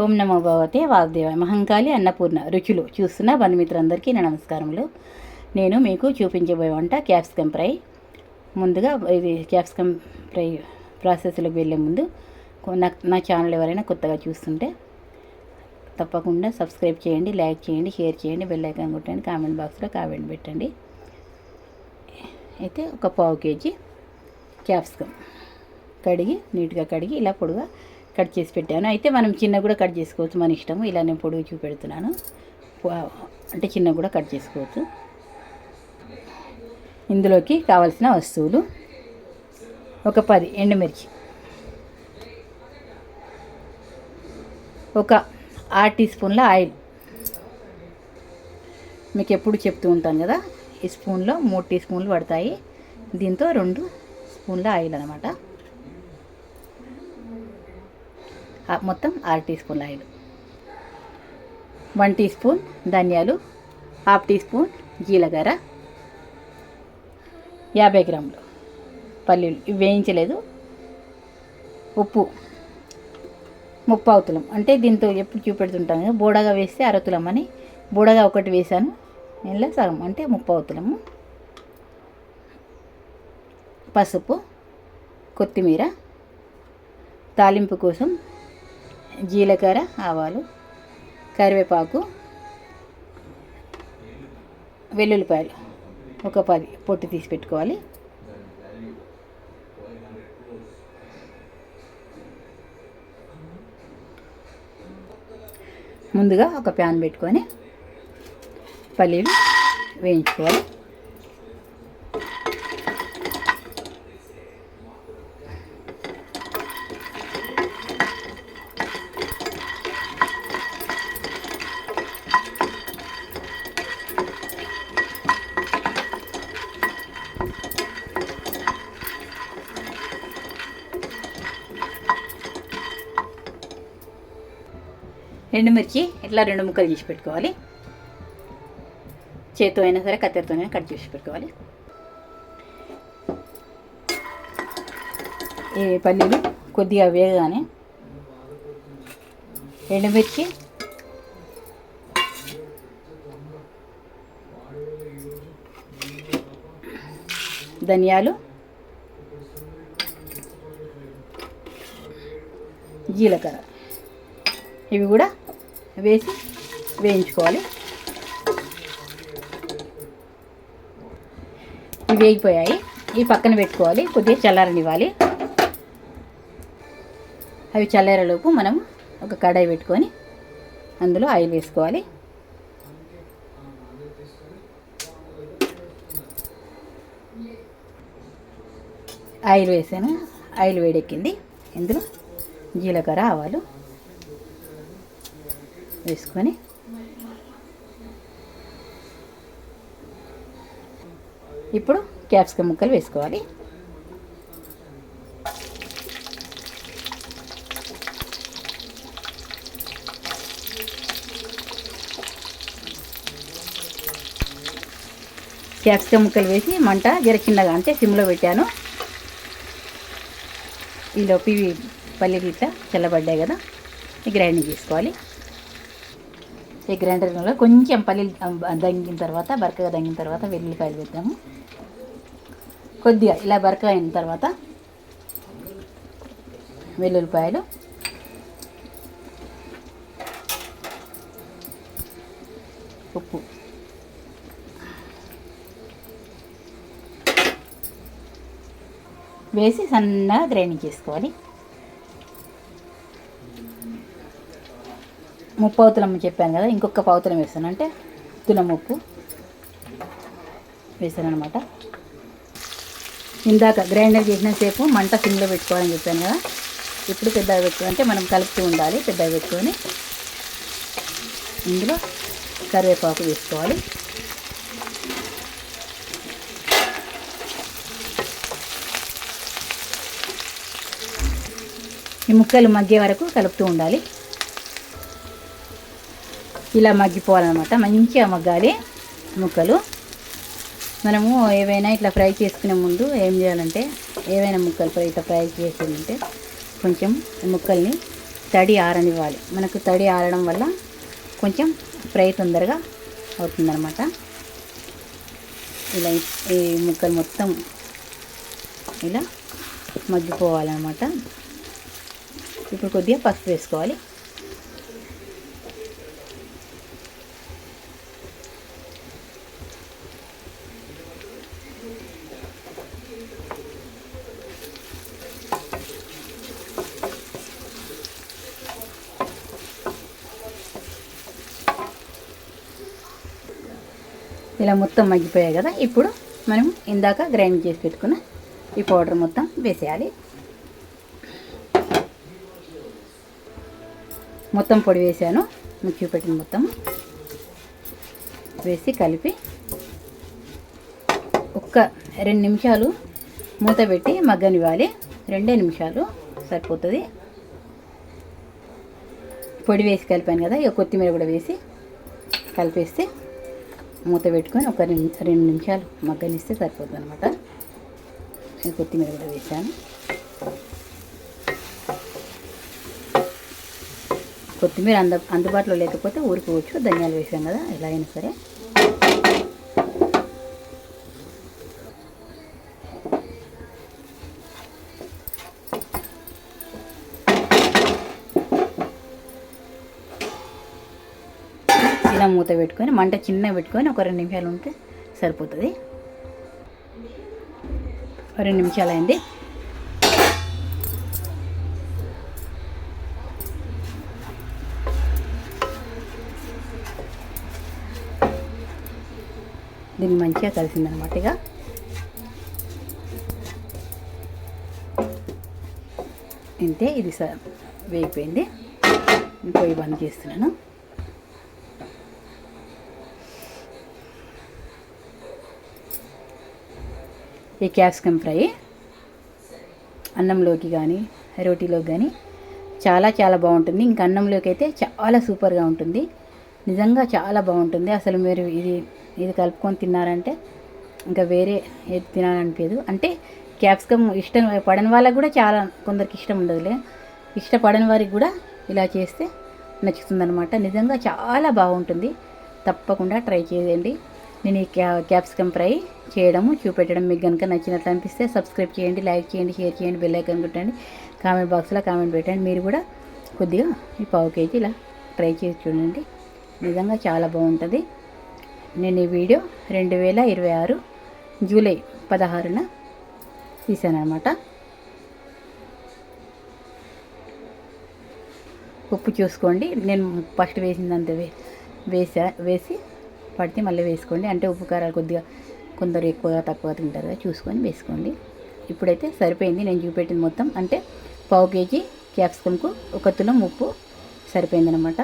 ఓం నమో భగవతే వాసుదేవాయ. మహంకాళి అన్నపూర్ణ రుచులు చూస్తున్న బంధుమిత్రులందరికీ నా నమస్కారములు. నేను మీకు చూపించబోయే వంట క్యాప్సికమ్ ఫ్రై. ముందుగా ఇది క్యాప్సికమ్ ఫ్రై ప్రాసెస్లోకి వెళ్ళే ముందు నా ఛానల్ ఎవరైనా కొత్తగా చూస్తుంటే తప్పకుండా సబ్స్క్రైబ్ చేయండి, లైక్ చేయండి, షేర్ చేయండి, బెల్ ఐకాన్ కొట్టండి, కామెంట్ బాక్స్లో కామెంట్ పెట్టండి. అయితే ఒక పావు కేజీ క్యాప్సికమ్ నీట్గా కడిగి ఇలా పొడుగా కట్ చేసి పెట్టాను. అయితే మనం చిన్న కూడా కట్ చేసుకోవచ్చు, మన ఇష్టము. ఇలా నేను పొడుగు చూపెడుతున్నాను, అంటే చిన్న కూడా కట్ చేసుకోవచ్చు. ఇందులోకి కావాల్సిన వస్తువులు: ఒక 10 ఎండుమిర్చి, ఒక 6 టీ స్పూన్ల ఆయిల్. మీకు ఎప్పుడు చెప్తూ ఉంటాను కదా, ఈ స్పూన్లో 3 టీ స్పూన్లు పడతాయి, దీంతో 2 స్పూన్ల ఆయిల్ అన్నమాట. మొత్తం 6 టీ స్పూన్ల ఆయిల్, 1 టీ స్పూన్ ధనియాలు, 1/2 టీ స్పూన్ జీలకర్ర, 50 గ్రాములు పల్లీలు, ఇవి వేయించలేదు. ఉప్పు 30 తులం, అంటే దీంతో ఎప్పుడు చూపెడుతుంటాను కదా, బోడగా వేస్తే 1/2 తులం అని, బోడగా ఒకటి వేసాను, ఇలా సగం అంటే 30 తులము. పసుపు, కొత్తిమీర, తాలింపు కోసం జీలకర్ర, ఆవాలు, కరివేపాకు, వెల్లుల్లిపాయలు ఒక 10 పొట్టు తీసి పెట్టుకోవాలి. ముందుగా ఒక ప్యాన్ పెట్టుకొని పల్లీలు వేయించుకోవాలి. ఎండుమిర్చి ఇట్లా 2 ముక్కలు చేసి పెట్టుకోవాలి. చేతితో అయినా సరే, కత్తెరతో అయినా కట్ చేసి పెట్టుకోవాలి. ఈ పల్లీలు కొద్దిగా వేగగానే ఎండుమిర్చి, ధనియాలు, జీలకర్ర ఇవి కూడా వేసి వేయించుకోవాలి. ఇవి వేగిపోయాయి, ఇవి పక్కన పెట్టుకోవాలి, కొద్దిగా చల్లారనివ్వాలి. అవి చల్లారేలోపు మనం ఒక కడాయి పెట్టుకొని అందులో ఆయిల్ వేసుకోవాలి. ఆయిల్ వేసాను, ఆయిల్ వేడెక్కింది. ఇందులో జీలకర్ర, ఆవాలు వేసుకొని ఇప్పుడు క్యాప్సికమ్ ముక్కలు వేసుకోవాలి. క్యాప్సికమ్ ముక్కలు వేసి మంట జర చిన్నగా, అంటే సిమ్లో పెట్టాను. ఈలోపు ఇవి పల్లీలు ఇట్లా చల్లబడ్డాయి కదా, ఈ గ్రైండింగ్ చేసుకోవాలి. ఈ గ్రైండర్లో కొంచెం పల్లీలు దంగిన తర్వాత, బరకగా దంగిన తర్వాత వెల్లుల్లిపాయలు వేద్దాము. కొద్దిగా ఇలా బరకగా అయిన తర్వాత వెల్లుల్లిపాయలు, ఉప్పు, వేసి సన్నగా గ్రైండింగ్ చేసుకోవాలి. 30 తులం చెప్పాను కదా, ఇంకొక 1/4 తులం వేస్తాను, అంటే తులం ఉప్పు వేసాను అనమాట. ఇందాక గ్రైండర్ చేసిన సేపు మంట సిమ్లో పెట్టుకోవాలని చెప్పాను కదా, ఇప్పుడు పెద్దగా పెట్టుకుంటే మనం కలుపుతూ ఉండాలి. పెద్దగా పెట్టుకొని ఇందులో కరివేపాకు వేసుకోవాలి. ఈ ముక్కలు మగ్గే వరకు కలుపుతూ ఉండాలి. ఇలా మగ్గిపోవాలన్నమాట, మంచిగా మగ్గాలి ముక్కలు. మనము ఏవైనా ఇట్లా ఫ్రై చేసుకునే ముందు ఏం చేయాలంటే, ఏవైనా ముక్కలు ఇట్లా ఫ్రై చేసి ఉంటే కొంచెం ముక్కల్ని తడి ఆరనివ్వాలి. మనకు తడి ఆరడం వల్ల కొంచెం ఫ్రై తొందరగా అవుతుందన్నమాట. ఇలా ఈ ముక్కలు మొత్తం ఇలా మగ్గిపోవాలన్నమాట. ఇప్పుడు కొద్దిగా పసుపు వేసుకోవాలి. ఇలా మొత్తం మగ్గిపోయాయి కదా. ఇప్పుడు మనం ఇందాక గ్రైండ్ చేసి పెట్టుకున్న ఈ పౌడర్ మొత్తం వేసేయాలి. మొత్తం పొడి వేసాను, చూపెట్టిన మొత్తం వేసి కలిపి ఒక్క 2 నిమిషాలు మూత పెట్టి మగ్గనివ్వాలి. 2 నిమిషాలు సరిపోతుంది. పొడి వేసి కలిపాను కదా, ఇక కొత్తిమీర కూడా వేసి కలిపేస్తే మూత పెట్టుకొని ఒక 2 నిమిషాలు మగ్గనిస్తే సరిపోతుంది అనమాట. కొత్తిమీర కూడా వేసాను. కొత్తిమీర అందుబాటులో లేకపోతే ఊరుకోవచ్చు, ధనియాలు వేసాం కదా, ఎలా అయినా సరే. ఇలా మూత పెట్టుకొని మంట చిన్నగా పెట్టుకొని ఒక 2 నిమిషాలు ఉంటే సరిపోతుంది. 2 నిమిషాలు అయింది. దీన్ని మంచిగా కలిసిందనమాట. ఇక అంతే, ఇది వేగిపోయింది. పొయ్యి బంద్ చేస్తున్నాను. ఈ క్యాప్సికమ్ ఫ్రై అన్నంలోకి కానీ రోటీలోకి కానీ చాలా చాలా బాగుంటుంది. ఇంకా అన్నంలోకి అయితే చాలా సూపర్గా ఉంటుంది. నిజంగా చాలా బాగుంటుంది. అసలు మీరు ఇది కలుపుకొని తిన్నారంటే ఇంకా వేరే ఏది తినాలనిపించదు. అంటే క్యాప్సికమ్ ఇష్టం పడని వాళ్ళకి కూడా చాలా కొందరికి ఇష్టం ఉండదులే, ఇష్టపడని వారికి కూడా ఇలా చేస్తే నచ్చుతుందనమాట. నిజంగా చాలా బాగుంటుంది. తప్పకుండా ట్రై చేయండి. నేను ఈ క్యాప్సికమ్ ఫ్రై చేయడము చూపెట్టడం మీకు కనుక నచ్చినట్లు అనిపిస్తే సబ్స్క్రైబ్ చేయండి, లైక్ చేయండి, షేర్ చేయండి, బెల్ ఐకాన్ కొట్టండి, కామెంట్ బాక్స్లో కామెంట్ పెట్టండి. మీరు కూడా కొద్దిగా ఈ 1/2 కేజీ ఇలా ట్రై చేసి చూడండి. నిజంగా చాలా బాగుంటుంది. నేను ఈ వీడియో 2026 జూలై 16న తీసానమాట. ఉప్పు చూసుకోండి. నేను ఫస్ట్ వేసిందంత వేసి పడితే మళ్ళీ వేసుకోండి. అంటే ఉప్పు కారాలు కొద్దిగా కొందరు ఎక్కువగా తక్కువ తింటారు, చూసుకొని వేసుకోండి. ఇప్పుడైతే సరిపోయింది. నేను చూపెట్టింది మొత్తం అంటే 1/2 కేజీ క్యాప్సికమ్కు 1 తులం ఉప్పు సరిపోయిందనమాట.